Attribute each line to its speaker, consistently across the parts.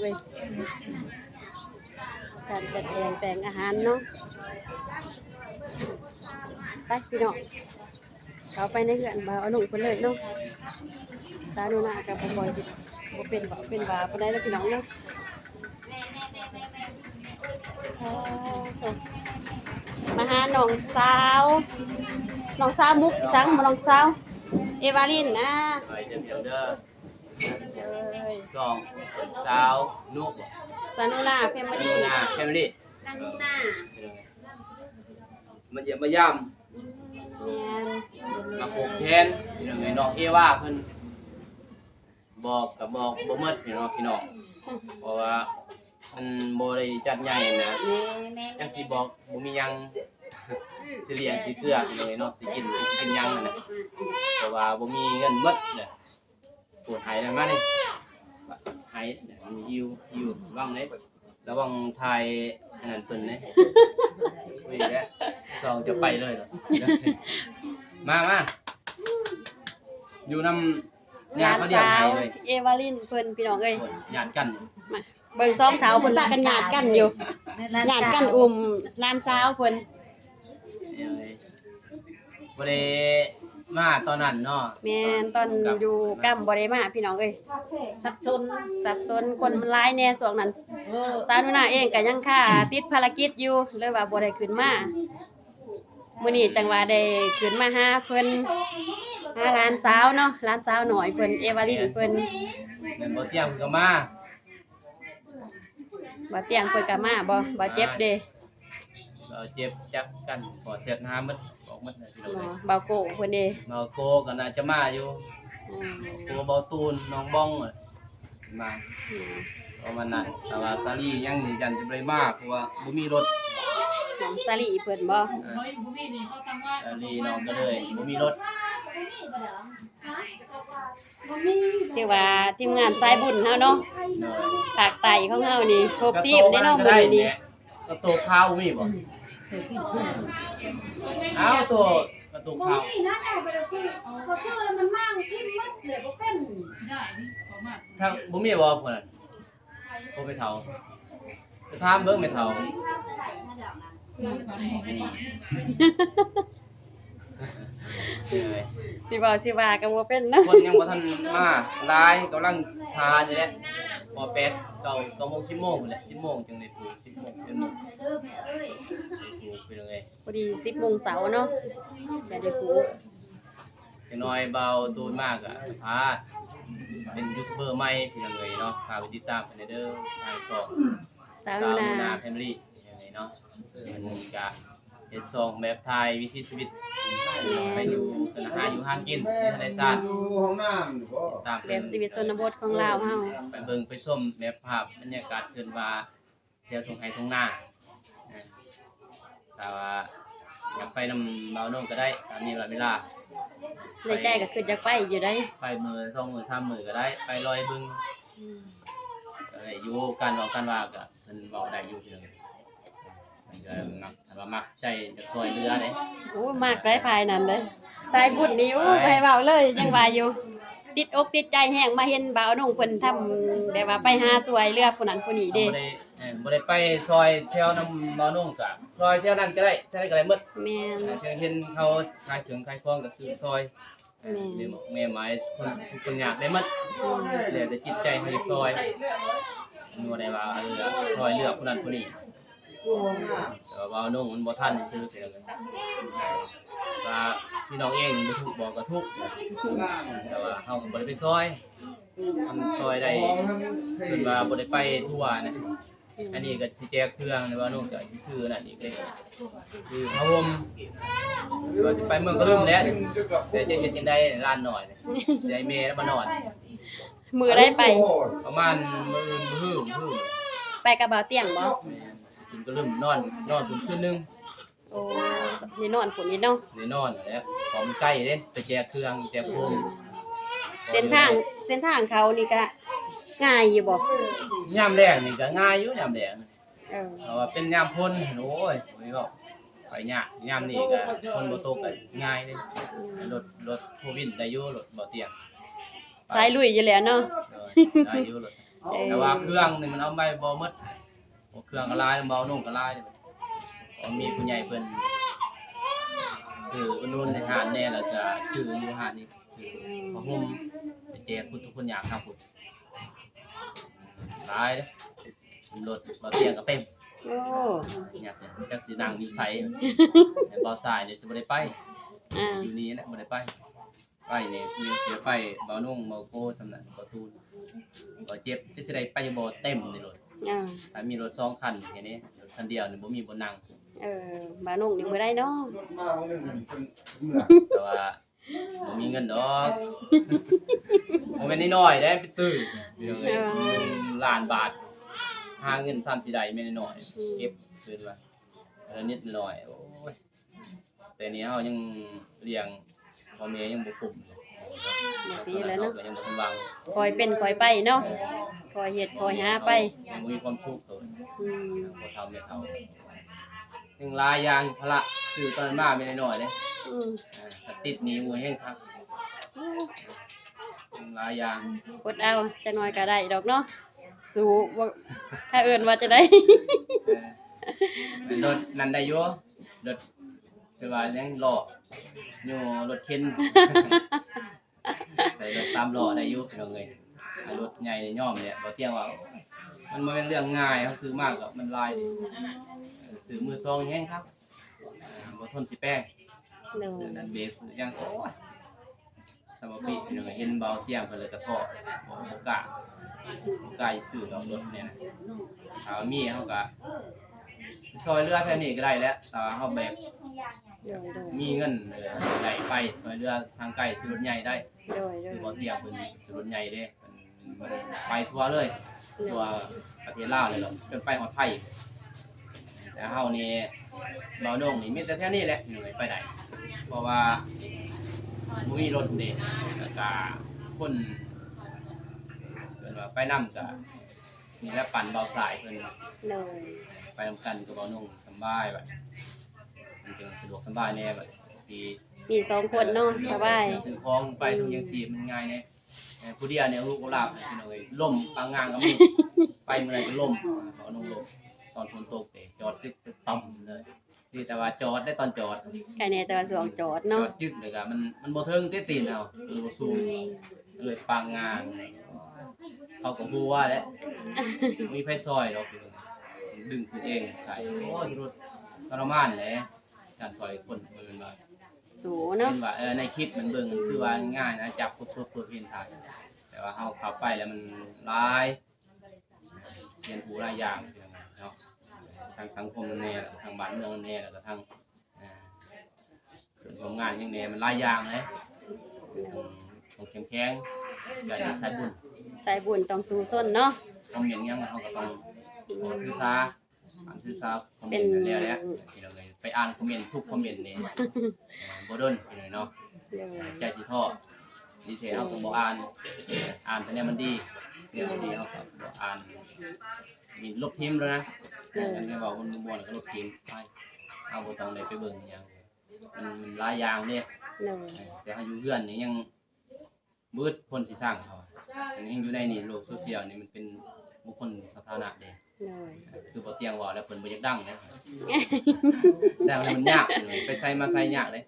Speaker 1: เอ้ยการจัดแปลงอาหารเนาะไปพี่น้องเขาไปในเรือนบ่าวหนุ่มคนเลยเนาะสาวหนูนากับบ่บ่สิบ่เป็นบ่เป็นบ่าบ่ได้แล้วพี่น้องเนาะมาหาน้องสาวมุกสังมาน้องสาวเอวาลินนะ
Speaker 2: ไปเดี๋ยวเด้อ
Speaker 1: เอ้ย
Speaker 2: สองสาวนุก
Speaker 1: สาวหนูนาแฟมิลี่
Speaker 2: นาแฟมิลี่
Speaker 1: นางหนูนา
Speaker 2: มาเยี่ยมมาย่ำ
Speaker 1: แม่น
Speaker 2: มาปลูกแทนพี่น้องน้องเอว่าเพิ่นบอกกับบอกบ่หมดพี่น้องเพราะว่ามันบ่ได้จัดใหญ่นะจังสิบอกบ่มีหยังสิเลี้ยงสิเกลือพี่น้องเนาะสิกินหยังนั่นน่ะเพราะว่าบ่มีเงินหมดเด้อปวดไหนั่นมานี่ไหมันอยู่ว่างเลยระวังทายอันนั้นเพิ่นเด้อุ้ยแกซองจะไปเลยเหรอมาอยู่นำญาติเขาเดียวไทยเลย
Speaker 1: เอวาลินเพิ่นพี่น้องเอ้ย
Speaker 2: ญาติกัน
Speaker 1: มาเบิ่งซ้อมเท้าเพิ่นพากันญาติกันอยู่ญาติกันหลานสาวเพิ่น
Speaker 2: บ่ได้มาตอนนั้นเนาะ
Speaker 1: แม่นตอนอยู่กัมบ่ได้มาพี่น้องเอ้ยสับสนคนมันหลายแน่ช่วงนั้นสาวหนูนาเองก็ยังค่าติดภารกิจอยู่เลยว่าบ่ได้ขึ้นมามื้อนี้จังว่าได้ขึ้นมาหาเพิ่นหาหลานสาวเนาะหลานสาวหน่อยเพิ่นเอวาลินเพิ่น
Speaker 2: แม่นบ่เที่ยงก็มา
Speaker 1: บ่เตียงเพิ่นก็มาบ่เจ็บเด้
Speaker 2: เจ็บจักกันขอเสียดน้ำมันออกมันพี่น้อง
Speaker 1: บ่โกเพิ่นเด้
Speaker 2: เมาโกก็น่าจะมาอยู่โกเบาตูนน้องบ้องมาประมาณนั้นแต่ว่าซาลียังยันจะบ่ได้มาเพราะว่าบ่มีรถ
Speaker 1: น้องสลีเพิ่นบ่
Speaker 2: ซาลีน้องก็เลยบ่มีรถ
Speaker 1: ที่ว่าทีมงานสายบุญเฮาเนาะ
Speaker 2: เนาะ
Speaker 1: ภาคใต้ของเฮานี่ครบทีมได้เนาะมื้อนี้
Speaker 2: กระโตกข้าวมีบ่เอาตัวกระโตกข้าว
Speaker 3: นี่นะเอาไปซื้อพอซื้อแล้วมันมั่งทิ่มมัดเลยบ่เป็น
Speaker 2: ถ้าบ่มีบ่เพิ่นบ่ไปเฒ่าจะถามเบิ่งไม่เฒ่า
Speaker 1: สิว่าก็บ่เป็นเนาะ
Speaker 2: คนยังบ่ทันมาหลายกำลังทาอยู่แหละพอ8 9 โมง10 โมงพุ่นแหละ10 โมงจังได้ปลูก10 โมงเป็นโมงปลูกเป็นจังไง
Speaker 1: พอดี 10 โมงเช้าเนาะจะได้ปลูก
Speaker 2: จังน้อยเบาตูนมากอะสัมภาษณ์เป็นยูทูบเบอร์ใหม่พี่น้องเอ้ยเนาะฝากไปติดตามเพิ่นเด้อทางช่อง
Speaker 1: สาว
Speaker 2: สาว
Speaker 1: นา
Speaker 2: นาแฟมิลี่ยังไงเนาะมันก็เฮ็ดซองแบบไทยวิถีชีวิตไปอยู่กันหาอยู่หากินในธรรมชาติ
Speaker 4: อยู่ห้องน้ำอยู่บ่
Speaker 2: ตาม
Speaker 1: แบบชีวิตชนบทของลาวเฮา
Speaker 2: ไปเบิ่งไปชมแบบภาพบรรยากาศเพิ่นว่าเที่ยวทุ่งไร่ทุ่งนาแต่ว่าอยากไปนำเบาโน่ก็ได้ตามนี้เวลา
Speaker 1: ในใจก็คืออยากไปอยู่ได้
Speaker 2: ไปมือ2 มื้อ3 มื้อก็ได้ไปลอยบึงก็ได้อยู่การเว้ากันว่าก็เพิ่นเว้าได้อยู่เพียงมันก็มักถ้าว่ามักใจจะซอยเรือเด้
Speaker 1: โอ้มากได้ภายนั้นเลยสายบุญนี่โอ้ไปเว้าเลยยังว่าอยู่ติดอกติดใจแฮงมาเห็นบ่าวนุ่งเพิ่นทำแบบว่าไปหาช่วยเรือผู้นั้นผู้นี้เด้
Speaker 2: บ่ได้ไปซอยแถวนำบ่อนุ่งก็ซอยแถวนั้นก็ได้แถวนั้นก็ได้หมด
Speaker 1: แม่น
Speaker 2: เห็นเขาขายเครื่องขายของก็ซื้อซอยแม่หมายคนอยากได้หมดแล้วแต่จิตใจเขาอยากซอยบ่ได้ว่าซอยเลือกผู้นั้นผู้นี้แต่ว่าบ่อนุ่งมันบ่ทันซื้อเสียเลยว่าพี่น้องเองบ่ถูกบอกก็ทุกข์แต่ว่าเฮาก็บ่ได้ไปซอยทำซอยได้เพิ่นว่าบ่ได้ไปทั่วนะอันนี้ก็สิแจกเครื่องในว่าโน่นก็สิซื้อนั่นอีกเลยซื้อผ้าห่มหรือว่าสิไปเมืองก็ลืมแล้วแต่จะเฮ็ดจังได๋ร้านน้อยนี่สิให้แม่แล้วมานอน
Speaker 1: มือได้ไป
Speaker 2: ประมาณมื้อ
Speaker 1: ไปกับบ่าวเตียงบ่
Speaker 2: กินก็ลืมนอนพุ่นคืนนึง
Speaker 1: โอ้นี่นอนฝนนี่เนาะ
Speaker 2: ได้นอนแล้วของใกล้เด้ไปแจกเครื่องแจกโฟม
Speaker 1: เส้นทางเขานี่ก็ง่ายอยู่บ่
Speaker 2: ยามแลงนี่ก็ง่ายอยู่ยามแลง เพราะว่าเป็นยามพ้นโอ้ยก็ไปยากยามนี้ก็คนบ่ตกก็ง่ายเลยรถโควิดได้อยู่รถบ่เตียง
Speaker 1: สายลุยอยู่แล้วเนาะ
Speaker 2: ได้อยู่รถ แต่ว่าเครื่องนี่มันเอาไปบ่หมดเครื่องก็หลายเบานุ่งก็หลายมีผู้ใหญ่เพิ่นซื้ออุดหนุนในห้างแน่แล้วก็ซื้ออยู่ห้างนี่ซื้อผ้าห่มไปแจกทุกคนอยากครับพุ่นหลายเด้รถบ่เตียงก็เต็ม
Speaker 1: โอ้
Speaker 2: อยากจักสินั่งอยู่ไสแต่บ่สายนี่สิบ่ได้ไป อยู่นี่แหละบ่ได้ไปนี่คือเสียไปบ่นุ่งบ่โพสำนักบ่ตูนบ่เจ็บจะสิได้ไปบ่เต็มนี่รถถ้ามีรถ2คันแค่นี้รถคันเดียวนี่บ่มีบ่นั่ง
Speaker 1: บ่าวนุ่งนี่บ่ได้เนาะ
Speaker 4: มาวันนึงมันเป็นเมื่อ
Speaker 2: แต่ว่าบ่มีเงินดอกบ่แม่นน้อยๆได้ไปตื้อพี่น้องเอ้ย1ล้านบาทหาเงิน3สิได้แม่นน้อยเก็บเพิ่นว่านิดหน่อยโอ้ยแต่นี้เฮายังเลี้ยงพ่อแม่ยังบ่คุ้ม
Speaker 1: ดีแล้วเนาะ
Speaker 2: ยังบ่ทันวาง
Speaker 1: คอยเป็นคอยไปเนาะคอยเฮ็ดคอยหาไป
Speaker 2: ยังบ่มีความสุขเลย บ่เท่าแม่เฒ่ายังหลายอย่างพละซื้อตอนมาไม่น้อยๆเด้ถ้าติดหนี้หมู่แฮงคักยังหลายอย่าง
Speaker 1: อดเอาจักหน่อยก็ได้ดอกเนาะสู้บ่ถ้าเอิ้นว่าจะได้
Speaker 2: รถนั่นได้อยู่รถสิว่ายังล้ออยู่รถเข็นใส่รถ3ล้อได้อยู่พี่น้องเอ้ยรถใหญ่ยอมเนี่ยบ่เที่ยงว่ามันบ่แม่นเรื่องง่ายเฮาซื้อมาก็มันหลายซื้อมือสองแฮงครับบ่ทนสิแป้ง ซื้อนั่นเบสซื้อหยังโอ้ยสมบิพี่น้องเห็นเบาเที่ยงเพิ่นเลยกระท้อบ่กล้าซื้อดอกรถเนี่ยนะถ้ามีเฮาก็ซอยเรือแค่นี้ก็ได้แล้วถ้าเฮาแบบมีเงินได้ไปซอยเรือทางไกลซื้อรถใหญ่ได้คือบ่เที่ยงเพิ่นซื้อรถใหญ่เด้มันไปทั่วเลยทั่วประเทศลาวเลยหรอกจนไปฮอดไทยแต่เฮานี่เบาโด่งนี่มีแต่แค่นี้แหละเหนื่อยไปได้เพราะว่าบ่มีรถเด้แล้วก็คนเพิ่นว่าไปนำก็นี่แหละปั่นเบาสายเพิ่นไปนำกันก็เบาโด่งสบายบัดมันจึงสะดวกสบายแน่บัดที่
Speaker 1: มี2คนเนาะสบาย
Speaker 2: ถือของไปทุกอย่างสิมันง่ายแน่ผู้เดียวเนี่ยลูกหลาบพี่น้องเอ้ยล่มกลางงานก็มีไปเมื่อไหร่ก็ล่มเบาโด่งล่มตอนฝนตกเด้จอดตึกต่ำเลยที่แต่ว่าจอดได้ตอนจอด
Speaker 1: ไก่แน่แต่ว่าสวงจอด
Speaker 2: จ
Speaker 1: เนาะ
Speaker 2: อดยึกเลยก็มันบ่เทิงเตะตีนเอามันบ่สูงเลยปางงานเขาก็ฮู้ว่าแหละมีไผซอยดอกดึงตัวเองใส่โอ้ยรถทรมานแหละการซอยคนมันเป็นว่า
Speaker 1: สูเนาะ
Speaker 2: เป็นว่าในคลิปมันเบิ่งคือว่าง่ายนะจับปุ๊บเห็นทางแต่ว่าเฮาเข้าไปแล้วมันหลายเรียนรู้หลายอย่างเนาะทางสังคมแน่ทางบ้านเมืองแน่แล้วก็ทางส่วนงานยังแน่มันหลายอย่างเลยต้องเข้มแข็งอย่าได้สายบุญ
Speaker 1: ใจบุญต้องสู้ส้นเนาะ
Speaker 2: คอมเมนต์ยังเขาก็ต้องศึกษาคอมเมนต์แล้วแหละพี่น้องเลยไปอ่านคอมเมนต์ทุกคอมเมนต์นี่บ่ดนพี่น้องเนาะใจสิท้อดีเทลเฮาก็บ่อ่านแต่เนี่ยมันดีเนี่ยมันดีเฮาก็บ่อ่านมีลบทิมแล้วนะอันนี้ว่าคนม่วนก็ลบทิมไปเอาบ่ต้องได้ไปเบิ่งหยังมันหลายอย่างเด้แต่เฮาอยู่เฮือนนี่ยังมืดคนสิสร้างเขาอันนี้อยู่ในนี่โลกโซเชียลนี่มันเป็นบุคคลสาธารณะเด้คือบ่เตียงว่าแล้วเพิ่นบ่อยากดังนะดังแล้วมันยากเลยไปใส่มาใส่ยากเลย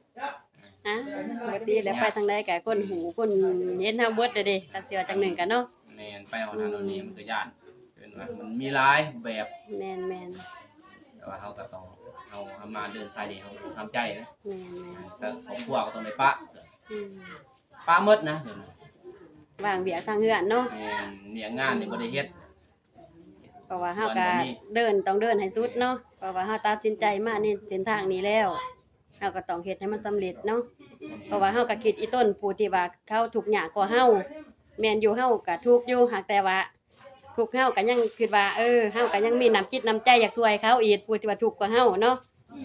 Speaker 1: ปกติแล้วไปทางใดก็คนหูคนเห็นเฮาเบิดเด้ถ้าเชื่อจังหนึงกันเนาะ
Speaker 2: แม่นไปเอาทางโน่นนี่มันก็ย่านเป็นว่ามันมีหลายแบบ
Speaker 1: แม่น
Speaker 2: แต่ว่าเฮาก็ต้องเอามาเดินสายนี่เฮาทำใจนะ
Speaker 1: แม่น
Speaker 2: แต่ครอบครัวก็ต้องได้ปะ
Speaker 1: ๆ
Speaker 2: ปะหมดนะเดี๋ยวนี้
Speaker 1: วางเวียกทางเฮือนเนาะ
Speaker 2: แม่นเนี่ยงานนี่บ่ได้เฮ็ด
Speaker 1: เพราะว่าเฮาก็ต้องเดินให้สุดเนาะเพราะว่าเฮาตัดสินใจมาในเส้นทางนี้แล้วเฮาก็ต้องเฮ็ดให้มันสำเร็จเนาะเพราะว่าเฮาก็คิดอีต้นผู้ที่ว่าเขาทุกข์ยากกว่าเฮาแม่นอยู่เฮาก็ทุกข์อยู่หากแต่ว่าทุกข์เฮาก็ยังคิดว่าเฮาก็ยังมีน้ำจิตน้ำใจอยากช่วยเขาอีกผู้ที่ว่าทุกข์กว่าเฮาเนาะ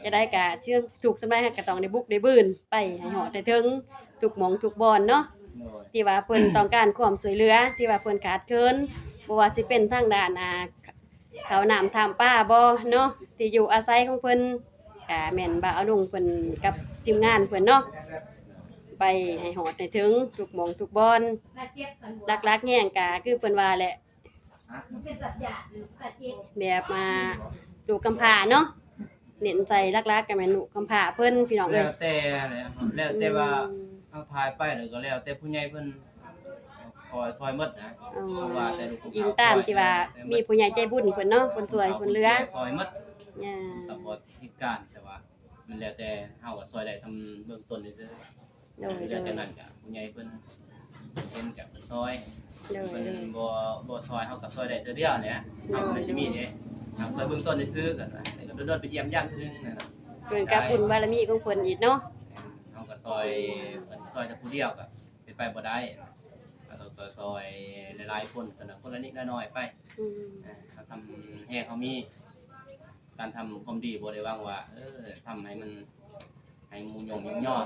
Speaker 1: จะได้ก็เชื่อถูกสำาใดเฮาก็ต้องได้บุกได้บื้นไปให้ฮอดได้ถึงทุกหม้องทุกบ่อนเนาะที่ว่าเพิ่นต้องการความช่วยเหลือที่ว่าเพิ่นขาดเคินบ่ว่าสิเป็นทางด้านข้าวน้ำท่ำป้าบ่เนาะที่อยู่อาศัยของเพิ่นก็แม่นบ่าวลุงเพิ่นกับทีมงานเพิ่นเนาะไปให้ฮอดได้ถึงทุกหม้องทุกบ่อนหลักๆแง่งก็คือเพิ่นว่าแหละ
Speaker 3: มันเป็นตัดหยาดหรือตัดเย็บ
Speaker 1: แบบมาลูกกำพร้าเนาะเน้นใจรักๆกันแม่นลูกกำพร้าเพิ่นพี่น้องเอ้
Speaker 2: แล้
Speaker 1: ยว
Speaker 2: แต่แหละแล้วแต่ว่าเอาทายไปแล้วก็แล้วแต่ผู้ใหญ่เพิ่นคอยซอยหมดนะ
Speaker 1: อ๋อ
Speaker 2: เพราะว่าแต่ลูก
Speaker 1: อิงตามที่ว่ามีผู้ใหญ่ใจบุญเพิ่นเนาะคนสวยคนเหลือ
Speaker 2: ซอยหมด
Speaker 1: อ่า
Speaker 2: ก็บ่ทิศการแต่ว่า มันแล้วแต่เฮาก็ซอยได้ซำเบื้องต้นซื่อ
Speaker 1: โดย
Speaker 2: ๆ
Speaker 1: โด
Speaker 2: แล้ว
Speaker 1: ย
Speaker 2: จากนั้นก็ผู้ใหญ่เพิ่นเห็นก็ซอย
Speaker 1: โดย
Speaker 2: เพิ่น
Speaker 1: โดย
Speaker 2: บ่ซอยเฮาก็ซอยได้เทื่อเดียวเนี่ยเฮาก็ไม่ใช่มีเด้เฮาซอยเบื้องต้นซื่อๆก็ได้แล้วก็โดนๆไปเยี่ยมญาติเทื่อนึงนั่นน่ะ
Speaker 1: เพิ่นกับบุญบารมีของเพิ่นอีกเนาะ
Speaker 2: เฮาก็ซอยแต่ผู้เดียวก็เป็นไปบ่ได้เราก็ซอยหลายๆคนคนละนิดละน้อยไป
Speaker 1: อืม
Speaker 2: เขาทำให้เขามีการทำความดีบ่ได้ว่างว่าทำให้มันให้หมู่ยงย่อ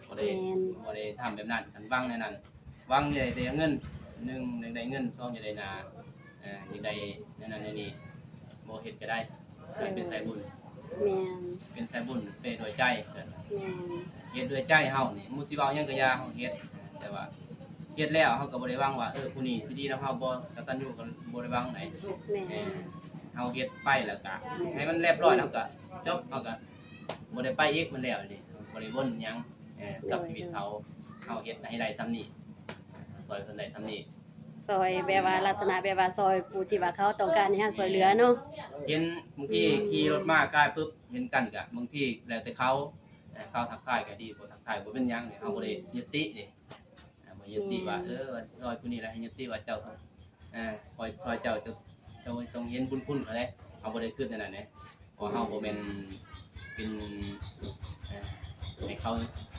Speaker 2: บ่ได้ทำแบบนั้นกันว่างในนั้นว่างจะได้เงิน1ได้เงิน2จะได้นาจะได้นั่นนี่บ่เฮ็ดก็ได้เป็นสายบุญ
Speaker 1: แม่น
Speaker 2: เป็นสายบุญเป็นด้วยใจ
Speaker 1: แม่น
Speaker 2: เฮ็ดด้วยใจเฮานี่มูสิเว้าหยังก็อย่าเฮาเฮ็ดแต่ว่าเฮ็ดแล้วเฮาก็บ่ได้หวังว่าผู้นี้สิดีนำเฮาบ่กตัญญูก็บ่ได้หวังไหน
Speaker 1: แม่น
Speaker 2: เฮาเฮ็ดไปแล้วก็ให้มันเรียบร้อยแล้วก็จบเฮาก็บ่ได้ไปอีกมันแล้วนี่บ่ได้วนหยังกับชีวิตเฮาเฮ็ดให้ได้ส่ำนี้ซอยเพิ่นได้ส่ำนี้
Speaker 1: ซอยแบบว่าลักษณะแบบว่าซอยผู้ที่ว่าเขาต้องการให้เฮาซอยเหลือเนาะ
Speaker 2: เห็นบางทีขี่รถมากายปึ๊บเห็นกันก็บางทีแล้วแต่เขาทักทายก็ดีบ่ทักทายบ่เป็นหยังนี่เฮาบ่ได้ยึดตินี่บ่ยึดติว่าว่าซอยผู้นี้แล้วให้ยึดติว่าเจ้าต้องคอยซอยเจ้าต้องเห็นบุญคุณเขาเด้เฮาบ่ได้คิดนั่นน่ะเพราะเฮาบ่แม่นเป็นให้เขา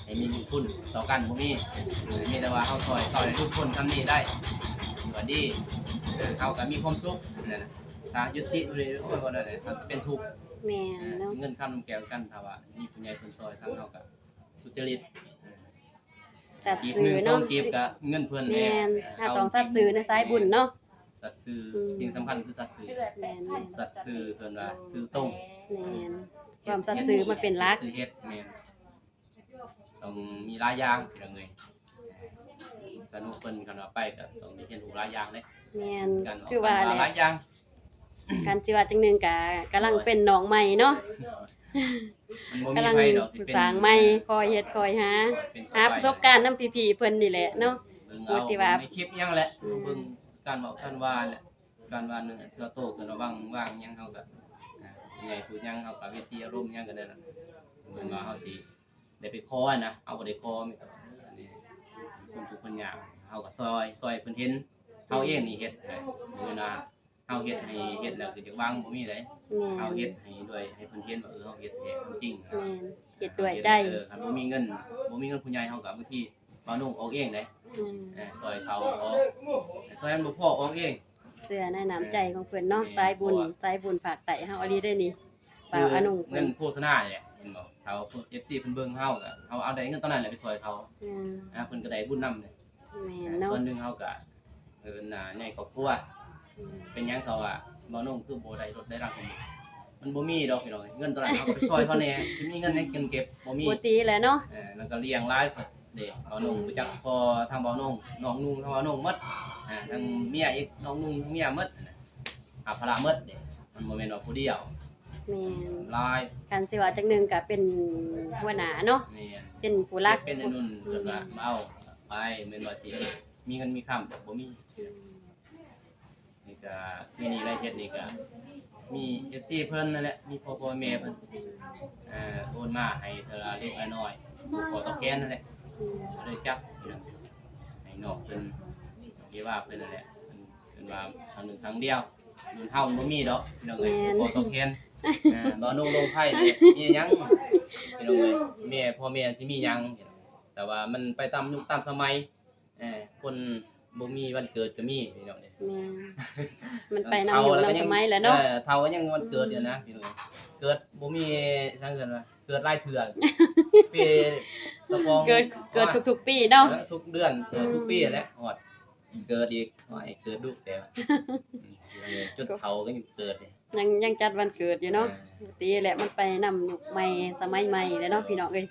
Speaker 2: ให้มีบุญคุณต่อกันบ่มีแต่ว่าเฮาซอยให้ทุกคนทำนี้ได้ก็ดีเฮาก็มีความสุขนั่นน่ะถ้ายึดติเลยโอ้ยบ่ได้เลยถ้าสิเป็นทุกข์
Speaker 1: แม่นเนาะ
Speaker 2: เงินคำน้ำแก้วกันถ้าว่ามีผู้ใหญ่เพิ่นซอยซ้ำเฮาก็สุจริต
Speaker 1: จัด
Speaker 2: กีบ
Speaker 1: ซื้
Speaker 2: หนึ
Speaker 1: อง
Speaker 2: สอ
Speaker 1: เนาะ
Speaker 2: งกีบก็เงินเพิ่น
Speaker 1: แม่นถ้าต้องสัตว์ซื้อในสายบุญเนาะ
Speaker 2: สัตว์ซื้อสิ่งสำคัญคือสัตว์ซื้อ
Speaker 1: แม่นแม่น
Speaker 2: สัตว์ซื้อเพิ่นว่าซื้อตรง
Speaker 1: แม่นความสัตย์ซื่อมันเป็นหลัก
Speaker 2: คือเฮ็ดแม่นต้องมีหลายอย่างพี่น้องเอ้ยสนุกเพิ่นกันว่าไปก็ต้องมีเรียนรู้หลายอย่างเด้
Speaker 1: แม่น
Speaker 2: การออก
Speaker 1: คือว่าแห
Speaker 2: หลา
Speaker 1: ละ
Speaker 2: ยอย่าง
Speaker 1: การสิว่าจังหนึงก็กำลังเป็นน้องใหม่เนาะ
Speaker 2: มันบ่
Speaker 1: กำ
Speaker 2: มี
Speaker 1: ลัง
Speaker 2: ไผดอกสิเป็น
Speaker 1: สร้างใหม่คอยเฮ็ดคอยหาประสบการณ์นำพี่ๆเพิ่นนี่แหละเนาะ
Speaker 2: เบิ่งเอา
Speaker 1: ที่ว่า
Speaker 2: ในคลิปยังแหละเบิ่งการเว้าการว่าแหละการว่านึงเทื่อโตขึ้นระวังว่างยังเฮาก็ผู้ใหญ่พูดยังเฮาก็วิธีอารมณ์ยังก็ได้ล่ะเหมือนว่าเฮาสิได้ไปขอนะเอาบ่ได้ขอมีแต่อันนี้คนทุกคนยากเฮาก็ซอยเพิ่นเห็นเฮาเองนี่เฮ็ดให้เหมือนว่าเฮาเฮ็ดให้เฮ็ดแล้วคือจักวางบ่มีได
Speaker 1: แม่
Speaker 2: เฮาน เฮ็ดให้ด้วยให้เพิ่นเห็นว่าเฮาเฮ็ดแท้จริง
Speaker 1: แม่นเฮ็ดด้วยใจ
Speaker 2: คันบ่มีเงินผู้ใหญ่เฮาก็บางทีบ่นุ่งออกเองได้
Speaker 1: อืม
Speaker 2: ซอยเขาออกแต่ตอนนั้นบ่พอออกเอง
Speaker 1: เสื้อในน้ำใจของเพิ่นเนาะสายบุญสายบุญฝากไตเฮาอลีได้นี่บ่าวอนุ
Speaker 2: เงิ
Speaker 1: เพิ่น
Speaker 2: นโฆษณาเนี่ยเห็นบ่เขา FC เพิ่นเบิ่งเฮาก็เฮาเอาได้เงินตอนนั้นแหละไปซอยเขา
Speaker 1: อืม
Speaker 2: เพิ่นก็ได้บุญนำเลย
Speaker 1: แม่นเนาะ
Speaker 2: ส่วนหนึงเฮาก็ใหญ่ครอบครัว
Speaker 1: อืม
Speaker 2: เป็นหยังเขาว่าบ่นุ่งคือบ่ได้รถได้รังของมันบ่มีดอกพี่น้องเงินตอนนั้นเฮาก็ไปซอยเขาแน่สิมีเงินให้เก็บบ่มี
Speaker 1: ปกติแหละเนาะ
Speaker 2: แล้วก็เลี้ยงหลายคนเด้บ่นุ่งรู้จักพอทางบ่นุ่งน้องนุ่งทางบ่นุ่งหมดทางเมียอีกน้องนุ่งทางเมียหมดภาระหมดเด้มันบ่แม่นว่าผู้เดียว
Speaker 1: แม่น
Speaker 2: หลาย
Speaker 1: การสิว่าจังหนึงก็เป็นหัวหน้าเนาะ
Speaker 2: แม่น
Speaker 1: เป็นผู้รัก
Speaker 2: เป็นอันนุ่นเพิ่นว่ามาเอาไปแม่นว่าสิมีเงินมีคำบ่มีนี่ก็ปีนี้ได้เฮ็ดนี่ก็มี FC เพิ่นนั่นแหละมีพ่อแม่เพิ่นโอนมาให้เธอละเล็กละน้อยผู้ขอตอบแทนนั่นแหละ
Speaker 1: อืม
Speaker 2: ก็เลยจับพี่น้องให้นอกเพิ่นเรียกว่าเพิ่นนั่นแหละเพิ่นว่าครั้งหนึงครั้งเดียวรุ่นเฮามันบ่มีดอกพี่น้องเอ้ยขอตอบแทนบ่นุ่งลงไผนี่มีหยังพี่น้องเอ้ยพ่อแม่สิมีหยังแต่ว่ามันไปตามยุคตามสมัยคนบ่มีวันเกิดก็มีพี่น้องเอ้ย
Speaker 1: แม่นมันไปนำอยู่นำสมัยแหล้วเนาะ
Speaker 2: เฒ่าก็ยังวันเกิดอยู่นะพี่น้องเกิดบ่มีสังเกิดว่าเกิดหลายเทื่อปีสปอง
Speaker 1: เกิดทุกๆปีเนาะ
Speaker 2: ทุกเดือนเกิดทุกปีแหละฮอดเกิดอีกเกิดดุแต่จนเฒ่าก็ยังเกิดเลย
Speaker 1: ยังจัดวันเกิดอยู่เนาะปกติแหละมันไปนำยุคใหม่สมัยใหม่แหล้วเนาะพี่น้องเอ้ย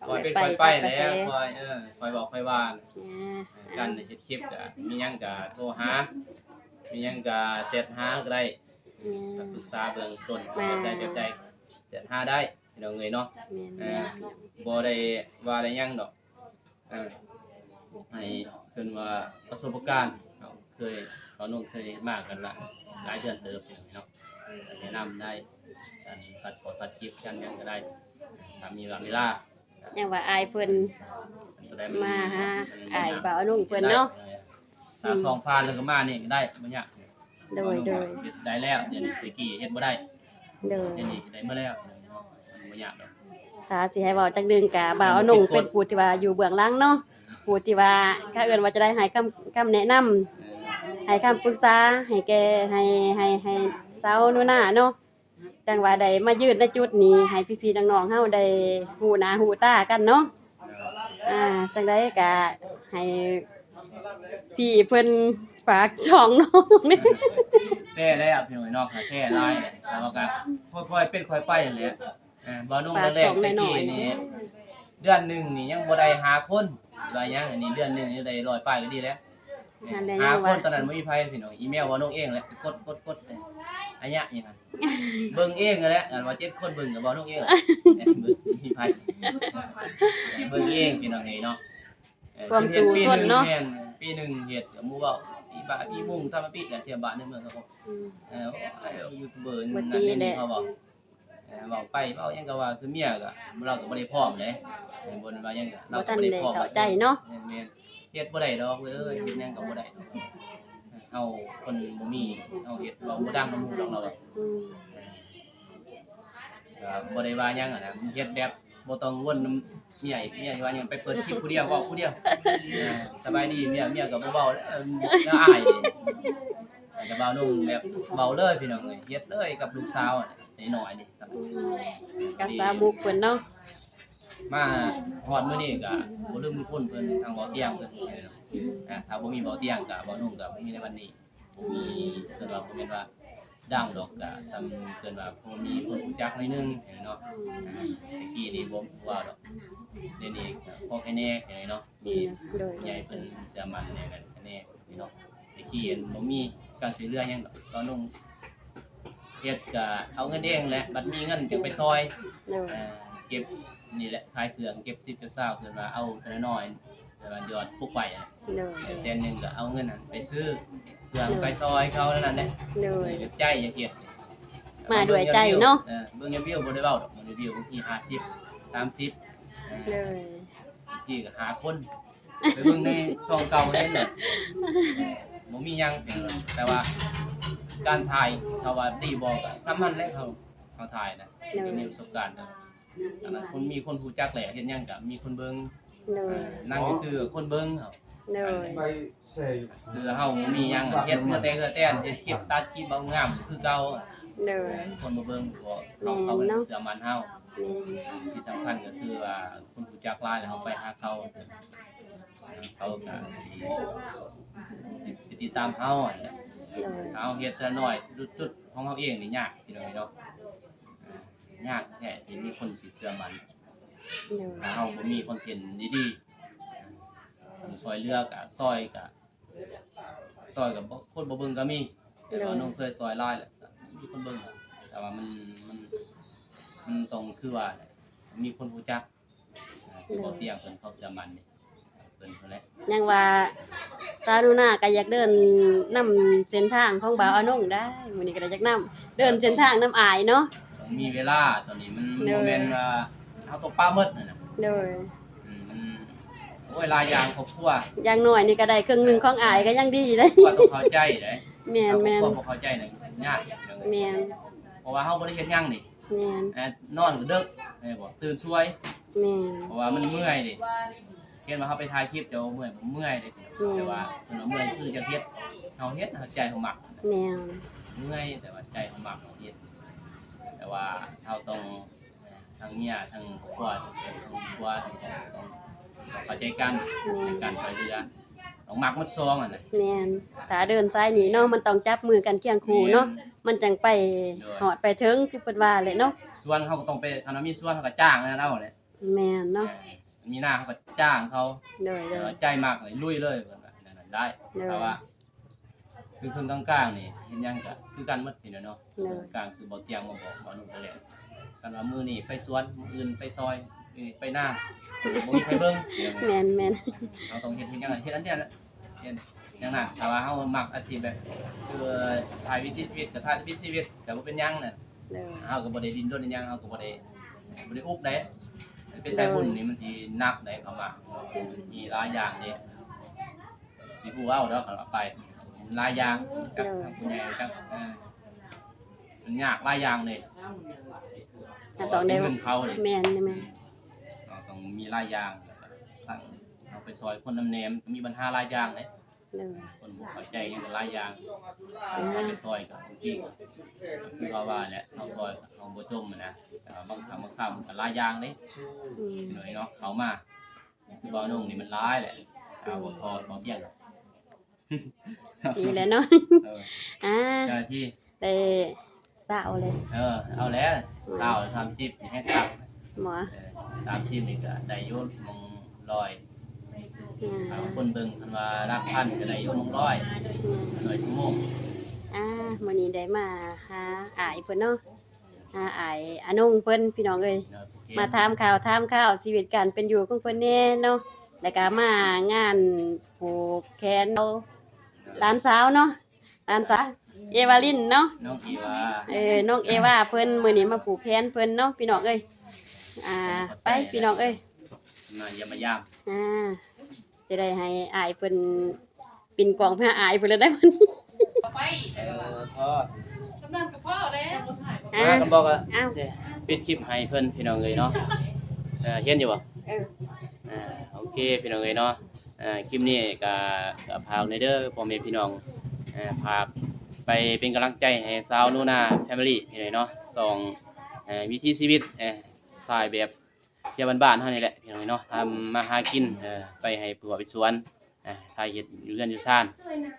Speaker 2: คอยเป็นคอยไปแล้วคอยคอยบอกคอยว่า
Speaker 1: แหม
Speaker 2: กันเฮ็ดคลิปก็มีหยังก็โทรหา มีหยังก็เสร็จหาก็ได้
Speaker 1: แม่น
Speaker 2: ปรึกษาเบื้องต้น
Speaker 1: มา
Speaker 2: แบบใดเสร็จหาได้พี่น้องเอ้ยเนาะ
Speaker 1: แม่น
Speaker 2: บ่ได้ว่าได้หยังดอกให้เพิ่นว่าประสบการณ์เขานุ่งเคยมากันละหลายเดือนเติบอย่างนี้เนาะแนะนำได้การปัดคลิปกันหยังก็ได้ถ้ามีเวลา
Speaker 1: ยังว่าอายเพิ่น
Speaker 2: จะได้
Speaker 1: มาหาอายบ่าวนุ่งเพิ่นเนาะ
Speaker 2: ถ้า2ผ่านแล้วก็มานี่ก็ได้บ่ยาก
Speaker 1: โดย
Speaker 2: เฮ็ดได้แล้วเดี๋ยวนี้ตะกี้เฮ็ดบ่ได้
Speaker 1: โดย
Speaker 2: เดี๋ยวนี้ได้มาแล้วเนาะมันบ่ยากดอก
Speaker 1: ถ้าสิให้เว้าจักเดือนก็บ่าวนุ่งเป็นผู้ที่ว่าอยู่เบื้องหลังเนาะผู้ที่ว่าถ้าเอิ้นว่าจะได้ให้คำแนะนำให้คำปรึกษาให้แกให้สาวหนูนาเนาะจังว่าได้มายืนในจุดนี้ให้พี่ๆน้องๆเฮาได้ฮู้หน้าฮู้ตากันเนาะจังได๋ก็ให้พี่เพิ่นฝากช่องน้องนี่
Speaker 2: แซ่แล้วพี่น้องเนาะค่ะแซ่หลายแล้วก็ค่อยๆเป็นค่อยไปนั่นแหละบ่นุ่งแรกๆตะกี้นี่เดือนหนึงนี่ยังบ่ได้5คนว่าหยังอันนี้เดือนหนึงนี่ได้100ป้ายก็ดีแล้ว
Speaker 1: นั่นแหละ
Speaker 2: หา
Speaker 1: ยัง
Speaker 2: ค
Speaker 1: ว่า
Speaker 2: นตอนนั้นบ่มีไผพี่น้องอีเมลบ่นุ่งเองแหละกดอันเนี้ยอย่างนั้นเบิ่งเองนั่นแหละอันว่า7คนเบิ่งก็บ่นุ่งเองแหละมีไผเบิ่งเองพี่น้องเนาะ
Speaker 1: ความสู่สนเนาะ
Speaker 2: ปีหนึงเฮ็ดก็หมู่เว้าปีบาทปีมุ่งทำมาปีละเที่ยบาทในเมืองครับผมยูทูบเบอร์นั่นนี่เขาบอกเว้าไปเว้าหยังก็ว่าคือเมียก็เราก็บ่ได้พร้อมเด้บ่นว่าหยังก็เรา
Speaker 1: บ่
Speaker 2: ก็
Speaker 1: ทัน
Speaker 2: บ่ได้
Speaker 1: ได้
Speaker 2: พร้อม
Speaker 1: เข้าใจเนาะ
Speaker 2: แม่นเฮ็ดบ่ได้ดอกเอ้ยเฮ็ดหยังก็บ่ได้เฮาคนบ่มีเฮาเฮ็ดเราบ่ดังนำหมู่ดอกเราก็บ่ได้ว่าหยังอ่ะนะเฮ็ดแบบบ่ต้องวนนำเมียอีกเมียว่าหยังไปเปิดคลิปผู้เดียวเว้าผู้เดียวสบายดีเมียก็บ่เว้าแล้วอายจะเว้านุ่งแบบเว้าเลยพี่น้องเอ้ยเฮ็ดเลยกับลูกสาวน้อยๆนี่ครับ
Speaker 1: กับสาวมุกเพิ่นเนาะ
Speaker 2: มาฮอดมื้อนี้ก็บ่ลืมคุณเพิ่นทางเบาเตียงเพิ่นถ้าบ่มีเบาเตียงก็บ่นุ่งก็บ่มีในวันนี้บ่มีเพิ่นว่าบ่แม่นว่าดังดอกก็ซ้ำเพิ่นว่าบ่มีคนรู้จักหน่อยนึงเนาะตะกี้นี่บ่ว่าดอกเดี๋ยวนี้ก็พอแค่แน่เนาะมี
Speaker 1: โดย
Speaker 2: ใหญ่เพิ่นเชื่อมั่นในกันแน่เนาะตะกี้บ่มีการช่วยเหลือหยังดอกตอนนุ่งเฮ็ดก็เอาเงินเองแหละบัดมีเงินจังไปซอย
Speaker 1: โดย
Speaker 2: เก็บนี่แหละขายเครื่องเก็บ10เก็บ20คือว่าเอาแต่น้อยๆแต่ว่ายอดปุ๊กไปอ่ะ
Speaker 1: โดย
Speaker 2: แสนนึงก็เอาเงินนั้นไปซื้อเครื่องไปซอยเขานั่นแหละ
Speaker 1: โดย
Speaker 2: ใจอย่าเกียด
Speaker 1: มาด้วยใจเนาะ
Speaker 2: เบิ่งยามวิวบ่ได้เว้าดอกบ่ได้วิวบางที50 30
Speaker 1: โดย
Speaker 2: บางทีก็หาคนไปเบิ่งในซองเก่าเห็นน่ะบ่มีหยังแต่ว่าการถ่ายเขาว่าดีบ่ก็สำคัญแหละเขาถ่ายนะมีประสบการณ์อันนั้นคนมีคนรู้จักแหละเฮ็ดหยังก็มีคนเบิ่ง
Speaker 1: โดย
Speaker 2: นั่งซื่อๆคนเบิ่งเฮา
Speaker 1: โดย
Speaker 4: ไปใส่
Speaker 2: คือเฮามีหยังเฮ็ดเมื่อแต่เฮ็ดคลิปตัดคลิปเอางามคือเก่า
Speaker 1: โดย
Speaker 2: คนมาเบิ่งบ่เขาเชื่อมั่นเฮาที่สำคัญก็คือว่าคนรู้จักหลายแล้วเฮาไปหาเขาเขาก็สิติดตามเฮาอันนี้
Speaker 1: โดย
Speaker 2: เฮาเฮ็ดแต่น้อยจุดๆของเฮาเองนี่ยากพี่น้องเนาะยากแท้ที่มีคนสิเชื่อมั่น
Speaker 1: โดย
Speaker 2: ถ้าเฮาบ่มีคอนเทนต์ดีๆซอยเรือก็ซอยก็คนบ่เบิ่งก็มีแต่ว่าน้องเคยซอยหลายแหละมีคนเบิ่งแต่ว่ามันตรงคือว่ามีคนรู้จักที่บ่เตียงเพิ่นเขาเชื่อมั่นนี่เพิ่นแหละ
Speaker 1: ยังว่าสาวหนูนาก็อยากเดินนำเส้นทางของบ่าวอนงได้มื้อนี้ก็ได้อยากนำเดินเส้นทางน้ำอายเนาะ
Speaker 2: ต้องมีเวลาตอนนี้มันบ่แม่นว่าเฮาตกปลาหมดนั่นน่ะ
Speaker 1: โดย
Speaker 2: มันโอ้ยหลายอย่างครอบครัว
Speaker 1: อย่างน้อยนี่ก็ได้ครึ่งหนึงของอายก็ยังดีเลย
Speaker 2: ว่าต้องเข้าใจเด้
Speaker 1: แม่นแม่น
Speaker 2: ครอบครัวบ่เข้าใจน่ะยาก
Speaker 1: แม่น
Speaker 2: เพราะว่าเฮาบ่ได้เฮ็ดหยังนี่
Speaker 1: แม่น
Speaker 2: นอนก็ดึกบ่ตื่นช่วย
Speaker 1: แม่น
Speaker 2: เพราะว่ามันเมื่อยดิเห็นว่าเขาไปถ่ายคลิปเดี๋ยวเมื่อยผมเมื่อยเลยแต่ว่าเพิ่นว่าเมื่อยคือจังเฮ็ดเฮาเฮ็ดใจเฮามัก
Speaker 1: แม่น
Speaker 2: เมื่อยแต่ว่าใจเฮามักเฮาเฮ็ดแต่ว่าเฮาต้องทั้งเมียทั้งครอบครัวต้องเข้าใจกันในการช่วยเหลือต้องมักมันซองอ่ะนะ
Speaker 1: แม่นถ้าเดินซ้ายนี่เนาะมันต้องจับมือกันเคียงคู่เนาะมันจังไปฮอดไปถึงคือเพิ่นว่าเลยเนาะ
Speaker 2: ส่วนเขาก็ต้องไปถ้ามีส่วนเขาก็จ้างนะเราแหละ
Speaker 1: แม่นเนาะ
Speaker 2: มีหน้าเขาก็จ้างเขา
Speaker 1: โดย
Speaker 2: ใจมากเลยลุยเลยแบบนั้นได้แต่ว่า คือเครื่องกลางๆนี่เห็นยังก็คือกันหมดพี่น้องเนาะ
Speaker 1: เนอะ
Speaker 2: กลางคือบ่เตียงมาบอกบ่นุ่งไปแล้วกันว่ามื้อนี้ไปสวนมื้ออื่นไปซอยไปนาบ่มีใครเบิ่ง
Speaker 1: แม่น
Speaker 2: เราต้องเฮ็ดหยังเฮ็ดอันเดียวแหละเฮ็ดอย่างนั้นถ้าว่าเฮามักอาชีพแบบคือถ่ายวิถีชีวิตก็ถ่ายวิถีชีวิตก็บ่เป็นหยังน่ะ
Speaker 1: เด้อ
Speaker 2: เฮาก็บ่ได้ดิ้นรนอิหยังเฮาก็บ่ได้อุบได้ไปใส่บุญนี่มันสิหนักได้เข้ามามีหลายอย่างเด้สิฮู้เอาเด้อคันว่าไปหลายอย่างจักทางผู้ใหญ่จักมันยากหลายอย่างเลย
Speaker 1: ถ้าต้องได้
Speaker 2: เงินเขาเด้
Speaker 1: แม่น
Speaker 2: เราต้องมีหลายอย่างตั้งเอาไปซอยคนน้ำแหนมมีปัญหาหลายอย่างเลย
Speaker 1: เด้อ
Speaker 2: คนบ่เข้าใจยังหลายอย่างเอาไปซอยกับบางทีก็คือว่าแหละเอาซอยเอาบ่จมนะแต่ว่าบางครั้งมันก็หลายอย่างเด้
Speaker 1: อืม
Speaker 2: หน่อยเนาะเขามาคือบ่นุ่งนี่มันหลายแหละเอาบ่ทอดบ่เพียง
Speaker 1: ดีแล้วเนาะ
Speaker 2: เออ
Speaker 1: อ่า
Speaker 2: เจ้าหน้าที่
Speaker 1: ได้สาวเลย
Speaker 2: เอาแล้ว30นี่ให้ตัก
Speaker 1: หมอ
Speaker 2: 30นี่ก็ได้อยู่มง100
Speaker 1: อืม
Speaker 2: บางคนเบิ่งเพิ่นว่ารักพันก็ได้อยู่มง100 100ชั่วโมง
Speaker 1: มื้อนี้ได้มาหาอายเพิ่นเนาะหาอายอานงเพิ่นพี่น้องเอ้ย
Speaker 2: เนาะ
Speaker 1: มาถามข่าวชีวิตการเป็นอยู่ของเพิ่นแน่เนาะแล้วก็มางานผูกแขนเอาหลานสาวเนาะหลานสาวเอวาลินเนาะ
Speaker 2: น้องอีว่า
Speaker 1: น้องเอวาเพิ่นมื้อนี้มาผูกแขนเพิ่นเนาะพี่น้องเอ้ยไปพี่น้องเอ้ย
Speaker 2: มาเยี่ยมมายาม
Speaker 1: จะได้ให้อายเพิ่นปิ่นกล่องเพื่ออายเพิ่นเลยได้มื้อนี้
Speaker 2: พ่อ
Speaker 3: สำนักกับพ่อแล้ว
Speaker 2: มาก็บอกว่า
Speaker 1: อ้าว
Speaker 2: สิปิดคลิปให้เพิ่นพี่น้องเอ้ยเนาะเห็นอยู่บ่
Speaker 1: เออ
Speaker 2: โอเคพี่น้องเอ้ยเนาะคลิปนี้ก็พากในเด้อพ่อแม่พี่น้องพากไปเป็นกำลังใจให้สาวนูนาแฟมิลี่พี่น้องเนาะส่องวิถีชีวิตสายแบบเที่ยวบ้านๆเฮานี่แหละพี่น้องเนาะทำมาหากินไปให้ผัวไปสวนถ่ายเฮ็ดอยู่เรือนอยู่ซ่าน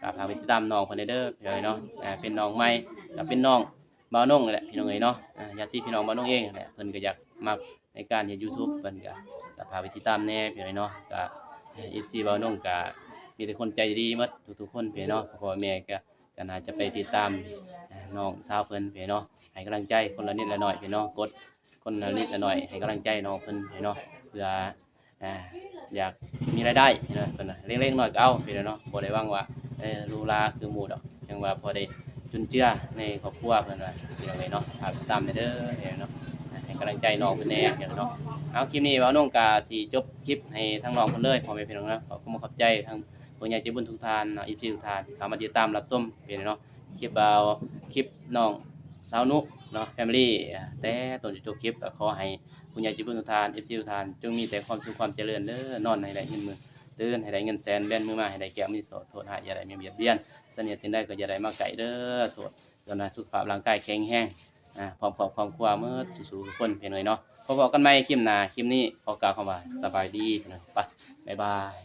Speaker 2: ก็พาไปติดตามน้องเพิ่นเด้อพี่น้องเนาะเป็นน้องใหม่ก็เป็นน้องบ่าวนงนั่นแหละพี่น้องเอ้ยเนาะญาติพี่น้องบ่าวนงเองนั่นแหละเพิ่นก็อยากมักในการเฮ็ด YouTube เพิ่นก็พาไปติดตามแน่พี่น้องเนาะก็ FC บ่าวนงก็มีแต่คนใจดีหมดทุกๆคนพี่น้องพ่อแม่ก็น่าจะไปติดตามน้องสาวเพิ่นพี่น้องให้กำลังใจคนละนิดละหน่อยพี่น้องกดคนละนิดละหน่อยให้กำลังใจน้องเพิ่นพี่น้องเพื่ออยากมีรายได้พี่น้องเพิ่นน่ะเล็กๆน้อยก็เอาพี่น้องบ่ได้หวังว่าหรูหราคือหมู่ดอกยังว่าพอได้จุนเจือในครอบครัวเพิ่นว่าพี่น้องเอ้ยเนาะฝากติดตามเด้อพี่น้องเนาะให้กำลังใจน้องเพิ่นแน่พี่น้องเนาะเอาคลิปนี้บ่าวน้องก็สิจบคลิปให้ทั้งน้องเพิ่นเลยพ่อแม่พี่น้องนะขอบใจทั้งผู้ใหญ่ใจบุญทุกท่านเนาะอีพีทุกท่านที่เข้ามาติดตามรับชมพี่น้องเนาะคลิปบ่าวคลิปน้องสาวนุเนาะแฟมิลี่แต่ต้นจนจบคลิปก็ขอให้ผู้ใหญ่ใจบุญทุกท่าน FC ทุกท่านจงมีแต่ความสุขความเจริญเด้อนอนให้ได้เงินหมื่นตื่นให้ได้เงินแสนแบนมือมาให้ได้แก้วมีโสดโทษหาอย่าได้มีเบียดเบียนเสนียดตินได้ก็อย่าได้มาไก่เด้อโทษจนสุขภาพร่างกายแข็งแรงพร้อมครอบครัวเมื่อสู่ทุกคนเพียงหน่อยเนาะพบกันใหม่คลิปหน้าคลิปนี้ขอกล่าวคำว่าสบายดีพี่น้องไปบ๊ายบาย